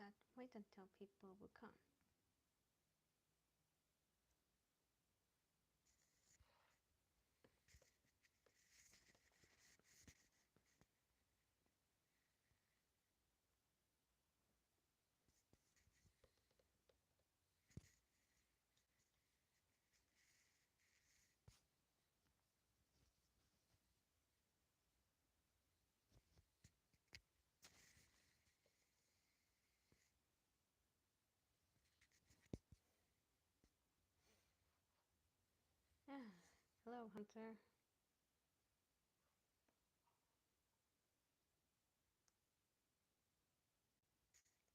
but wait until people will come. Ah, hello, Hunter.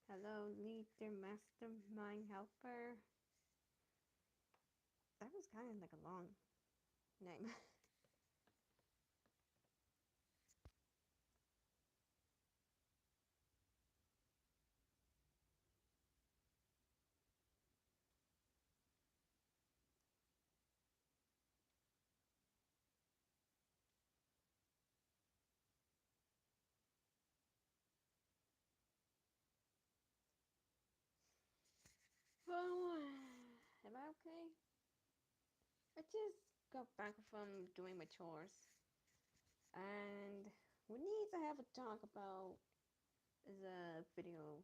Hello, leader, mastermind, helper. That was kind of like a long name. Well, am I okay? I just got back from doing my chores, and we need to have a talk about the video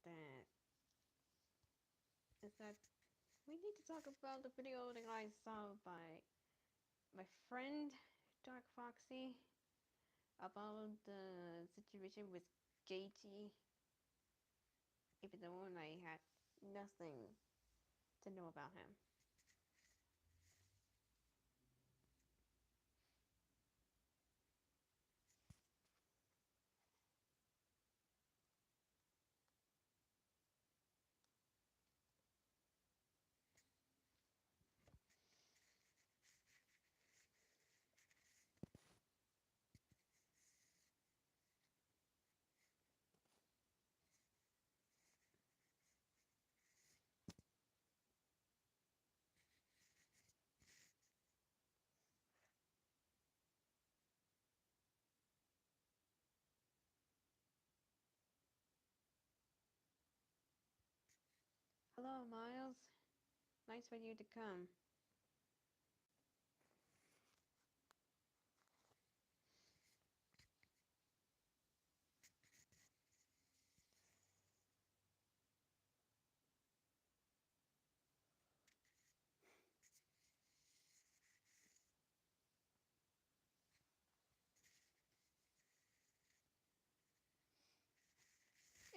that is that we need to talk about the video that I saw by my friend Dark Foxy about the situation with Gagey, even though I had nothing to know about him. Hello, Miles. Nice for you to come.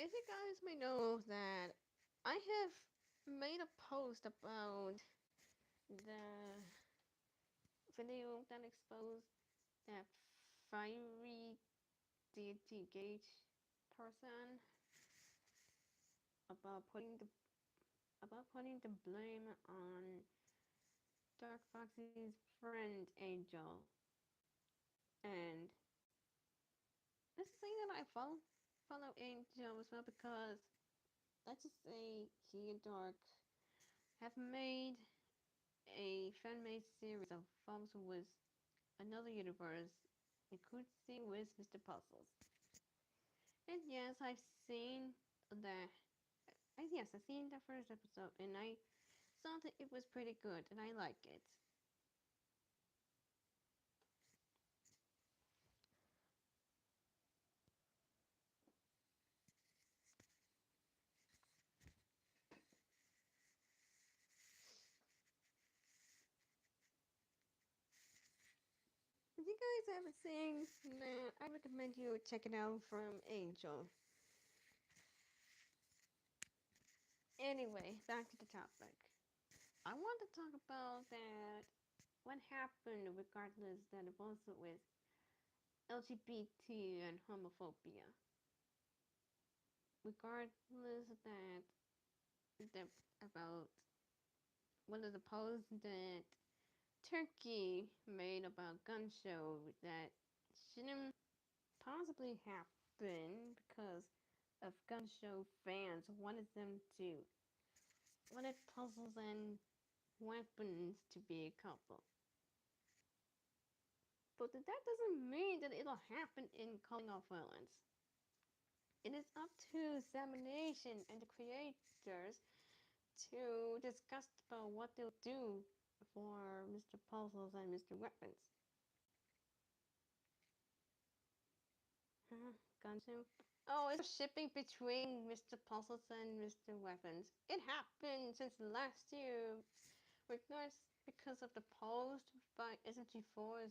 As you guys may know that I have made a post about the video that exposed that fiery deity gauge person about putting the blame on Dark Foxy's friend Angel. And let's say that I follow Angel as well because let's just say he and Dark have made a fan-made series of films with another universe, including with Mr. Puzzles. And yes, I've seen the yes, I've seen the first episode, and I thought that it was pretty good, and I like it. If you guys haven't seen that, I recommend you check it out from Angel. Anyway, back to the topic. I want to talk about that what happened regardless that it was with LGBT and homophobia. Regardless of that about one of the posts that Turkey made about gun show that shouldn't possibly happen because of gun show fans wanted puzzles and weapons to be a couple. But that doesn't mean that it'll happen in calling off violence. it is up to Examination and the creators to discuss about what they'll do for Mr. Puzzles and Mr. Weapons. Gundam. Oh, it's shipping between Mr. Puzzles and Mr. Weapons. It happened since last year, because of the post by SMG4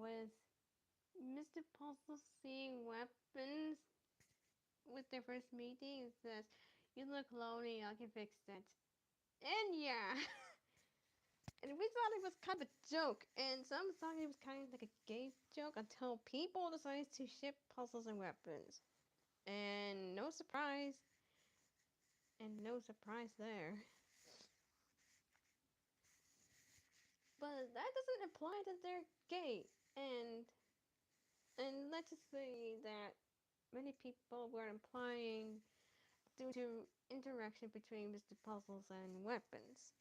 with Mr. Puzzles seeing Weapons with their first meeting. It says, "You look lonely, I can fix that." And yeah, and we thought it was kind of a joke, and some thought it was kind of like a gay joke until people decided to ship Puzzles and Weapons. And no surprise, there. But that doesn't imply that they're gay. And let's just say that many people were implying due to interaction between Mr. Puzzles and Weapons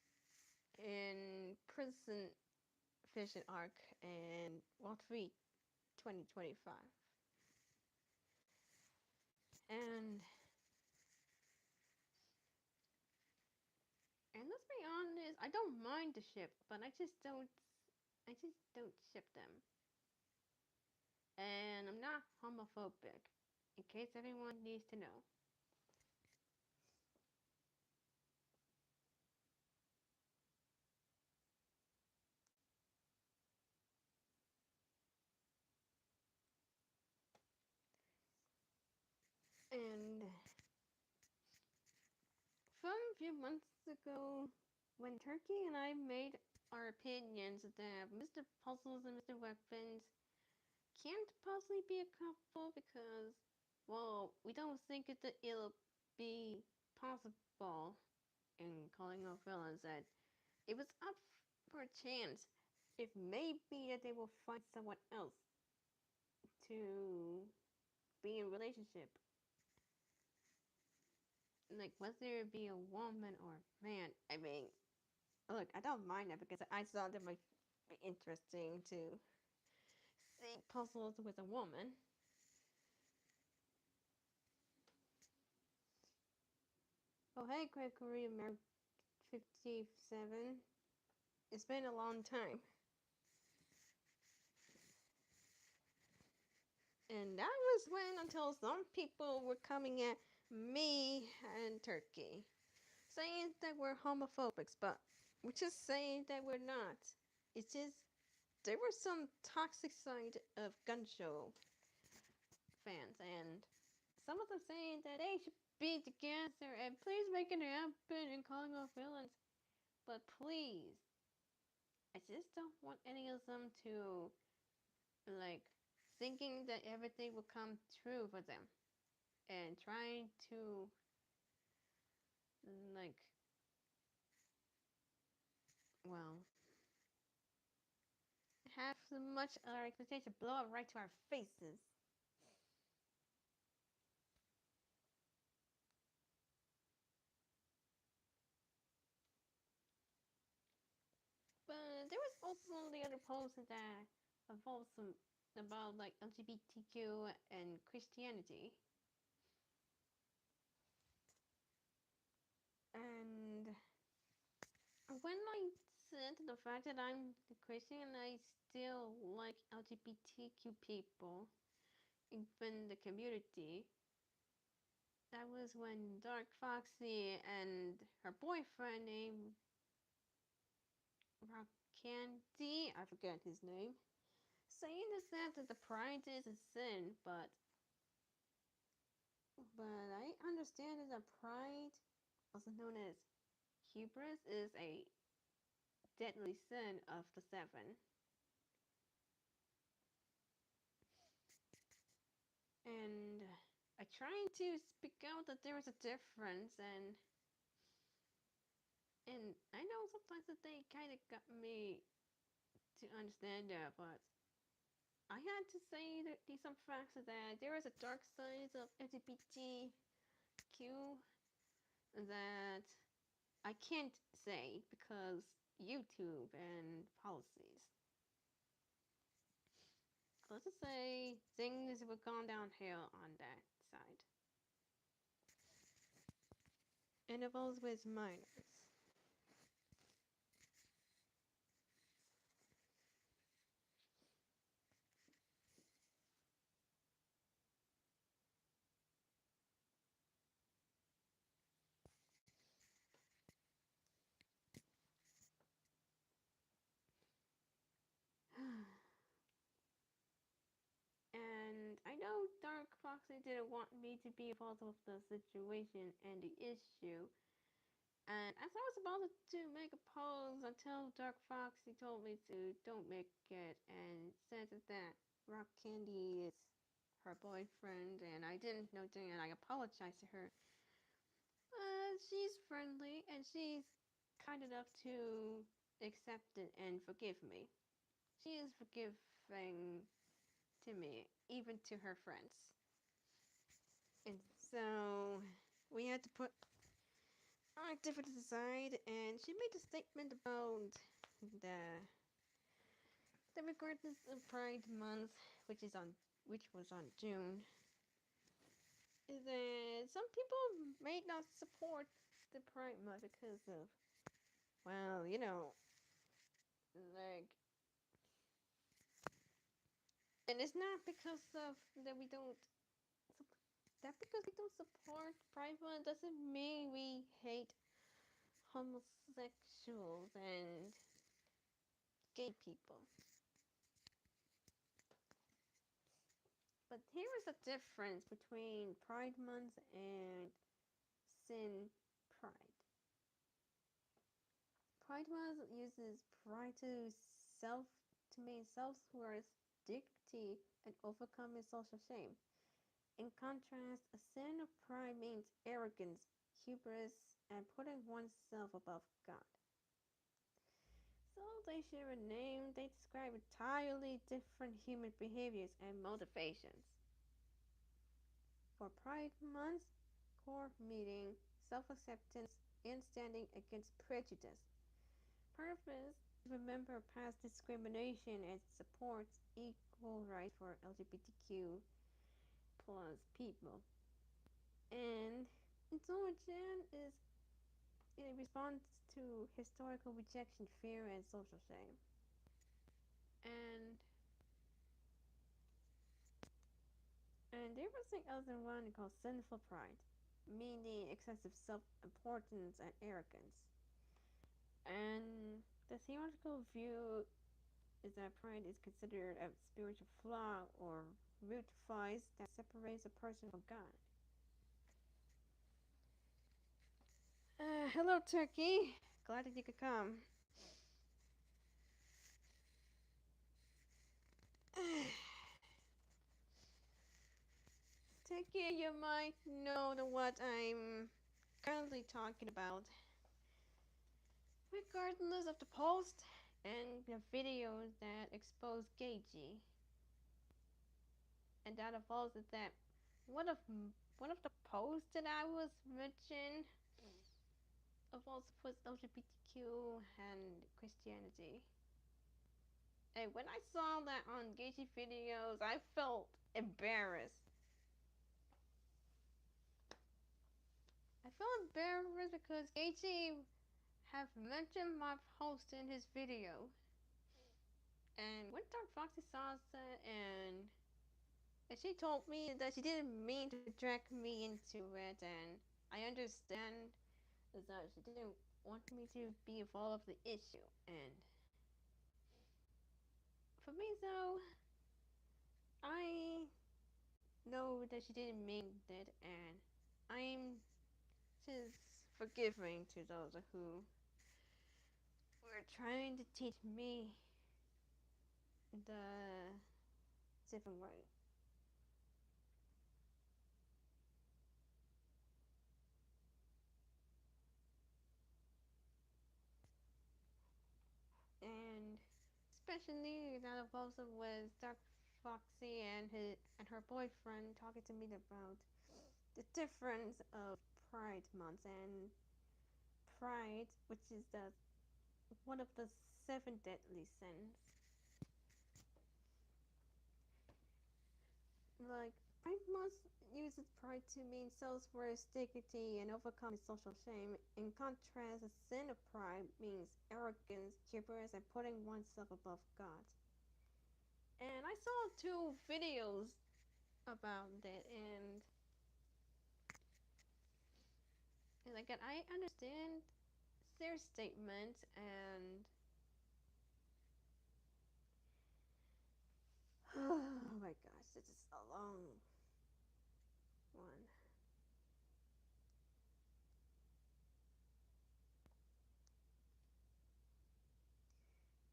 in Prison Vision Arc and World 3 2025. And let's be honest, I don't mind the ship, but I just don't ship them. And I'm not homophobic, in case anyone needs to know. And from a few months ago, when Turkey and I made our opinions that Mr. Puzzles and Mr. Weapons can't possibly be a couple because, well, we don't think it'll be possible in calling our villains, that it was up for a chance if maybe that they will find someone else to be in a relationship. Like whether it be a woman or a man. I mean, look, I don't mind that because I thought it might be interesting to see puzzles with a woman. Oh, hey, Gregory America 57. It's been a long time. And that was when, until some people were coming at me and Turkey, saying that we're homophobics, but we're just saying that we're not. It's just, there was some toxic side of gun show fans, and some of them saying that they should be together and please make it happen and calling off villains. But please, I just don't want any of them to, like, thinking that everything will come true for them and trying to, like, well, have so much our expectation blow up right to our faces. But there was also the other post that involved some about like LGBTQ and Christianity. And when I said the fact that I'm the Christian and I still like LGBTQ people, even the community, that was when Dark Foxy and her boyfriend named Rock Candy, I forget his name, saying that the pride is a sin, but I understand that the pride, also known as hubris, is a deadly sin of the seven. And I tried to speak out that there is a difference, and I know sometimes that they kind of got me to understand that, but I had to say that these some facts that there is a dark side of LGBTQ that I can't say because YouTube and policies. Let's just say things have gone downhill on that side. Intervals with minors. And I know Dark Foxy didn't want me to be involved with the situation and the issue. And as I was about to make a pose until Dark Foxy told me to don't make it and said that Rock Candy is her boyfriend and I didn't know that and I apologized to her. She's friendly and she's kind enough to accept it and forgive me. She is forgiving to me, even to her friends. And so we had to put our differences aside, and she made a statement about the the regardless of Pride Month, which is on which was on June. That some people may not support the Pride Month because of, well, like, and it's not because of that we don't that because we don't support Pride Month doesn't mean we hate homosexuals and gay people. But here is a difference between Pride Month and Sin Pride. Pride Month uses pride to mean self-worth, dignity, and overcoming social shame. In contrast, a sin of pride means arrogance, hubris, and putting oneself above God. So they share a name, they describe entirely different human behaviors and motivations. For Pride Month, core meeting, self-acceptance, and standing against prejudice. Purpose: remember past discrimination and supports equal rights for LGBTQ plus people. And its origin is in response to historical rejection, fear, and social shame. And there was another one called sinful pride, meaning excessive self-importance and arrogance. And the theological view is that pride is considered a spiritual flaw or root vice that separates a person from God. Hello, Turkey. Glad that you could come. Turkey, you might know what I'm currently talking about. Regardless of the post and the videos that expose Geiji, and that involves that one of one of the posts that I was mentioning of also puts LGBTQ and Christianity. And when I saw that on Geiji videos, I felt embarrassed. I felt embarrassed because Geiji have mentioned my post in his video. And when Dark Foxy saw it, and she told me that she didn't mean to drag me into it, and I understand that she didn't want me to be involved with the issue. And for me, though, I know that she didn't mean that, and I'm just forgiving to those who were trying to teach me the different way. And especially that involves with Dark Foxy and her boyfriend talking to me about the difference of Pride Month and Pride, which is the one of the seven deadly sins. Like Pride Month uses pride to mean self-worth, dignity, and overcoming social shame. In contrast, a sin of pride means arrogance, hubris, and putting oneself above God. And I saw two videos about that, and again, I understand their statement, and oh my gosh, this is a long one.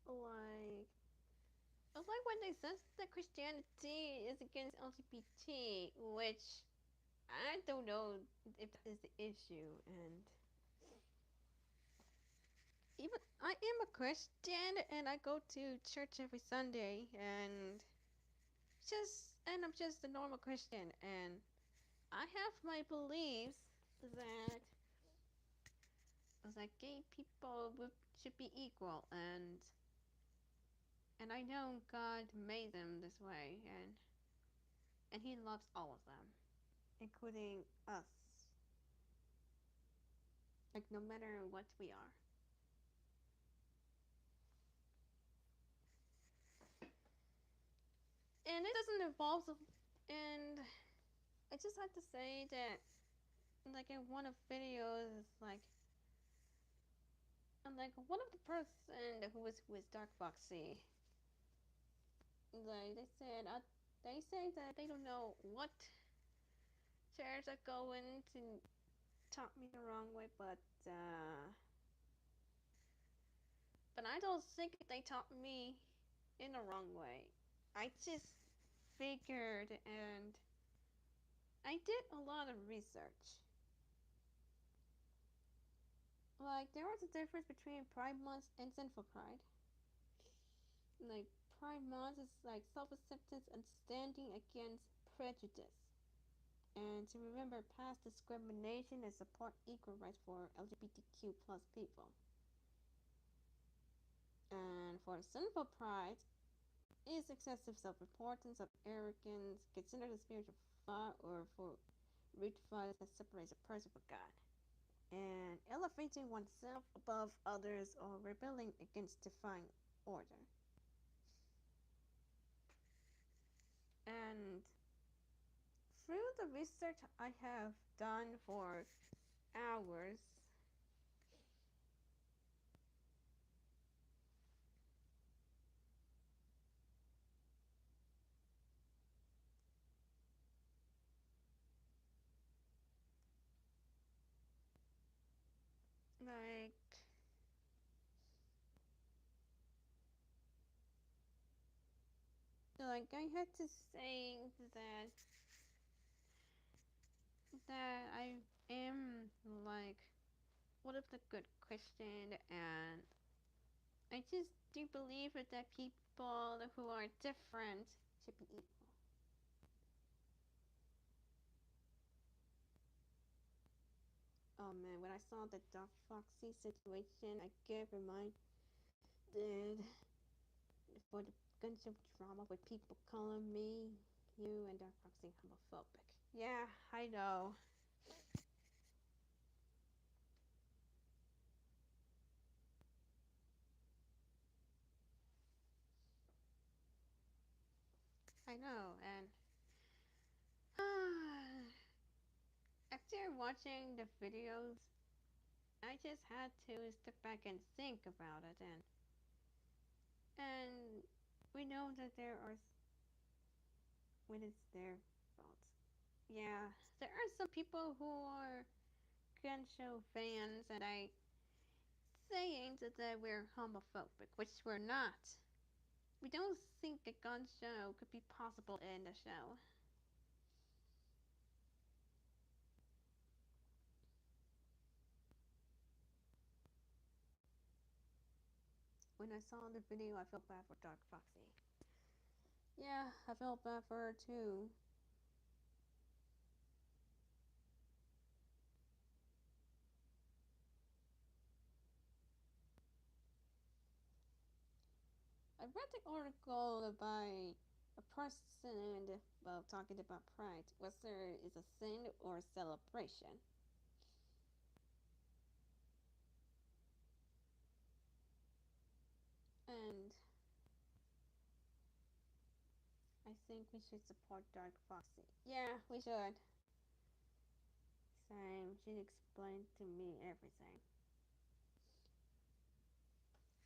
Like, like when they said that Christianity is against LGBT, which I don't know if that is the issue, and even I am a Christian and I go to church every Sunday, and I'm just a normal Christian, and I have my beliefs that gay people should be equal, and I know God made them this way, and He loves all of them, including us, like no matter what we are. And it doesn't involve, and I just had to say that, like in one of the videos, like one of the person who was with Dark Foxy, like they say that they don't know what chairs are going to taught me the wrong way, but I don't think they taught me in the wrong way. I just figured, and I did a lot of research. Like there was a difference between Pride Month and Sinful Pride. Like Pride Month is like self-acceptance and standing against prejudice, and to remember past discrimination and support equal rights for LGBTQ plus people. And for Sinful Pride, is excessive self-importance of arrogance considered a spiritual flaw or for root flaws that separates a person from God? And elevating oneself above others or rebelling against divine order. And through the research I have done for hours, like I had to say that I am like one of the good Christian, and I just do believe that people who are different should be equal. Oh man, when I saw the Dark Foxy situation, I get reminded for the gunship drama with people calling me, you, and Dark Foxy homophobic. Yeah, I know. I know, and after watching the videos, I just had to step back and think about it, and we know that there are when it's their fault. Yeah, there are some people who are gun show fans, and I saying that we're homophobic, which we're not. We don't think a gun show could be possible in the show. When I saw the video, I felt bad for Dark Foxy. Yeah, I felt bad for her too. I read the article by a person about talking about pride, whether it's a sin or a celebration. And I think we should support Dark Foxy. Yeah, we should. Same. She explained to me everything.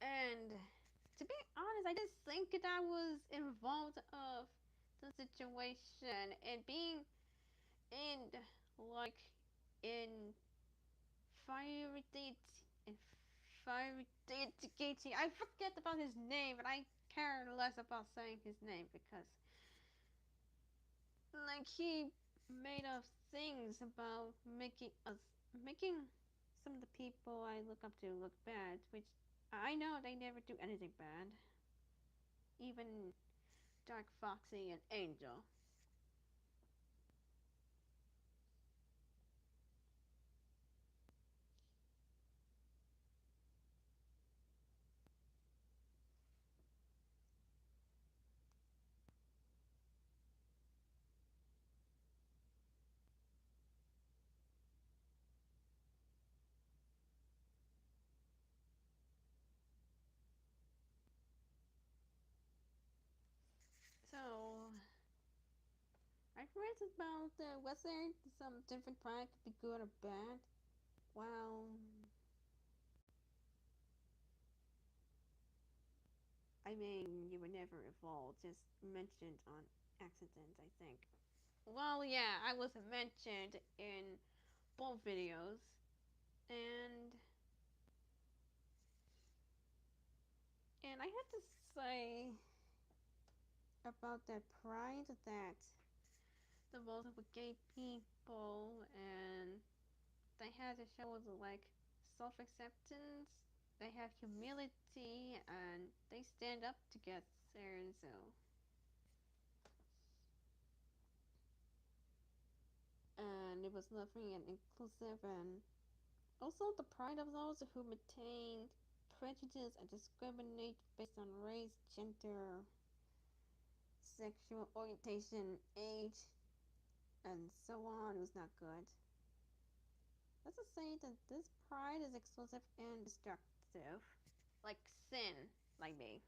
And to be honest, I didn't think that I was involved of the situation and being in like in fiery date in fiery date Gaethje. I forget about his name, but I care less about saying his name because like he made up things about making some of the people I look up to look bad, which I know they never do anything bad. Even Dark Foxy and Angel. So I've read about whether some different pride could be good or bad. Well, I mean, you were never involved, just mentioned on accident, I think. Well, yeah, I was mentioned in both videos, and I had to say about that pride that the both of the gay people, and they had to show the like self-acceptance. They have humility, and they stand up together. And so, and it was loving and inclusive, and also the pride of those who maintain prejudice and discriminate based on race, gender, sexual orientation, age, and so on was not good. Let's just say that this pride is exclusive and destructive, like sin, like me.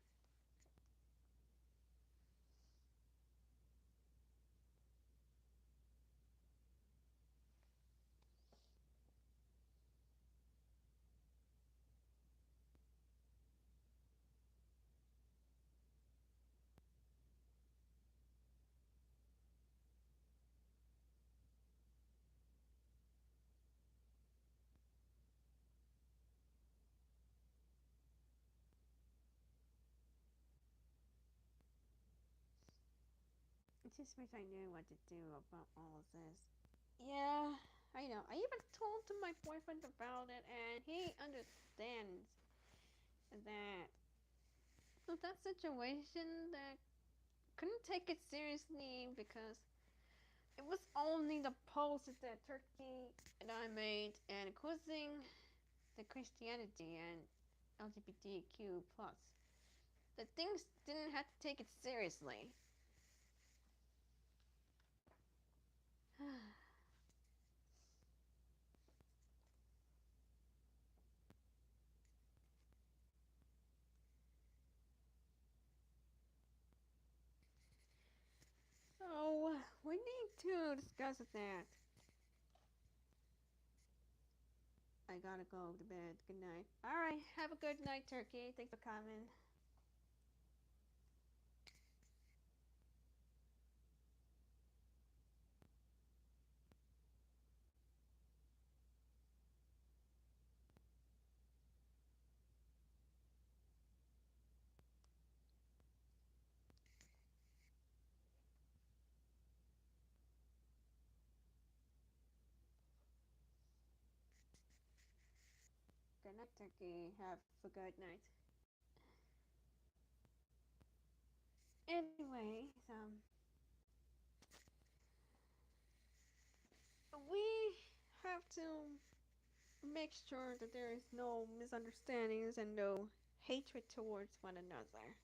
I just wish I knew what to do about all of this. Yeah, I know. I even told to my boyfriend about it, and he understands that. So that situation that couldn't take it seriously because it was only the post that Turkey and I made and accusing the Christianity and LGBTQ plus. The things didn't have to take it seriously. So we need to discuss that. I gotta go to bed. Good night. Alright, have a good night, Turkey. Thanks for coming. Good night, Turkey. Have a good night. Anyway, we have to make sure that there is no misunderstandings and no hatred towards one another.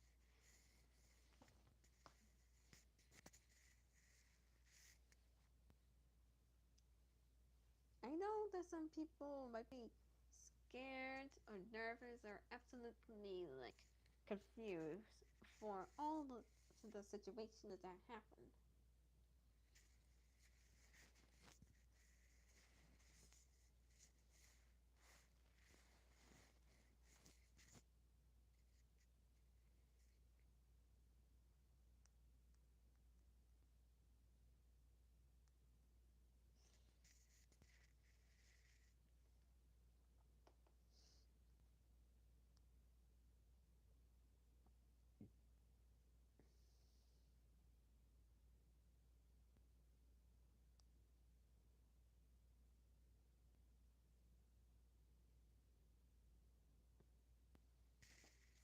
that some people might be scared or nervous or absolutely like confused for all the situations that happened.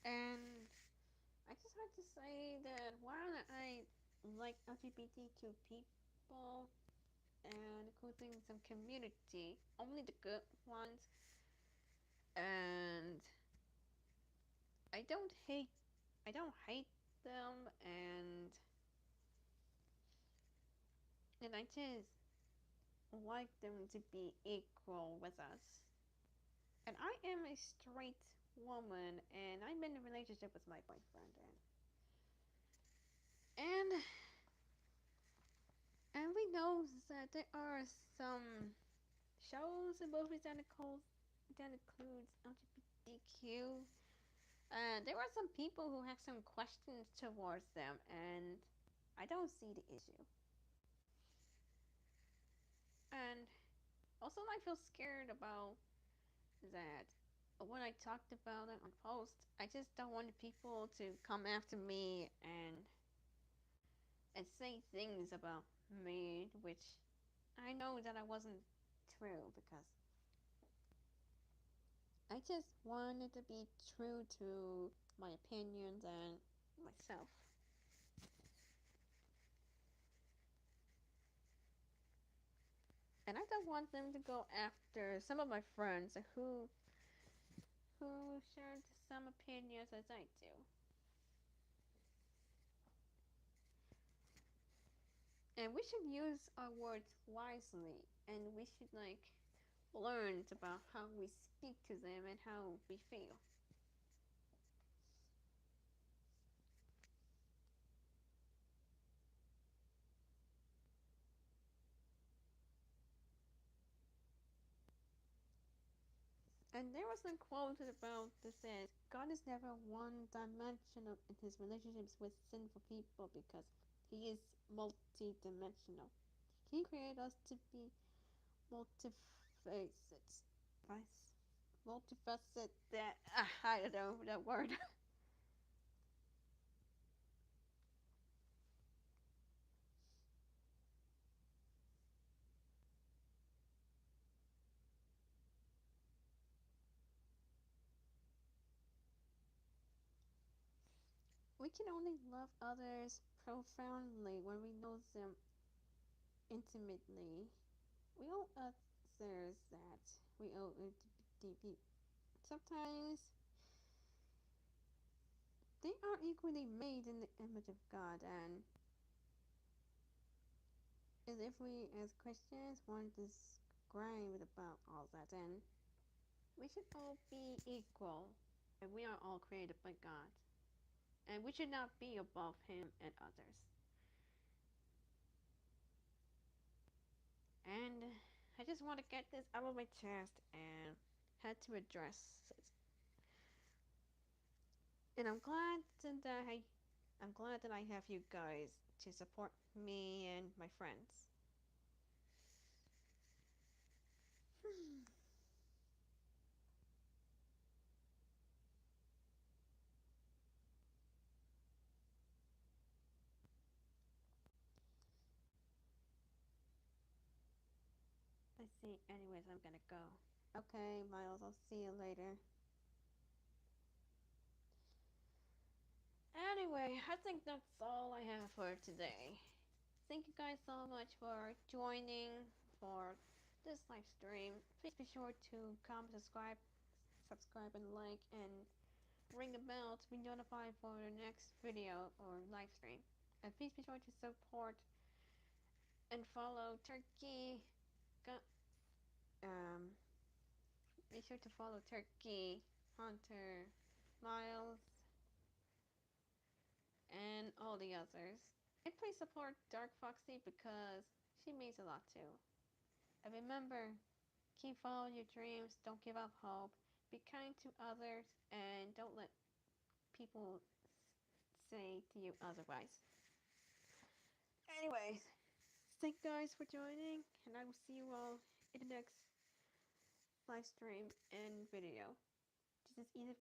And I just have to say that while I like LGBTQ people and including some community, only the good ones, and I don't hate I don't hate them, and I just like them to be equal with us. And I am a straight woman, and I'm in a relationship with my boyfriend, and we know that there are some shows and movies that includes LGBTQ. And there are some people who have some questions towards them, and I don't see the issue. And also, I feel scared about that when I talked about it on post, I just don't want people to come after me and say things about me, which I know that I wasn't true because I just wanted to be true to my opinions and myself. And I don't want them to go after some of my friends who shared some opinions as I do. And we should use our words wisely, and we should like learn about how we speak to them and how we feel. And there was a quote about that says, God is never one dimensional in his relationships with sinful people because he is multi-dimensional. He created us to be multifaceted. Multifaceted. That I don't know that word. We can only love others profoundly when we know them intimately. We owe others that. We owe it deeply. Sometimes they are equally made in the image of God, and as if we as Christians want to describe about all that, then we should all be equal, and we are all created by God, and we should not be above Him and others. And I just want to get this out of my chest and had to address it. And I'm glad that I have you guys to support me and my friends. I see. Anyways, I'm gonna go. Okay, Miles, I'll see you later. Anyway, I think that's all I have for today. Thank you guys so much for joining for this live stream. Please be sure to comment, subscribe and like, and ring the bell to be notified for the next video or live stream. And please be sure to support and follow Turkey Um, Make sure to follow Turkey, Hunter, Miles, and all the others. And please support Dark Foxy because she means a lot too. And remember, keep following your dreams, don't give up hope, be kind to others, and don't let people say to you otherwise. Anyways, thank you guys for joining, and I will see you all in the next live stream and video. This is Edith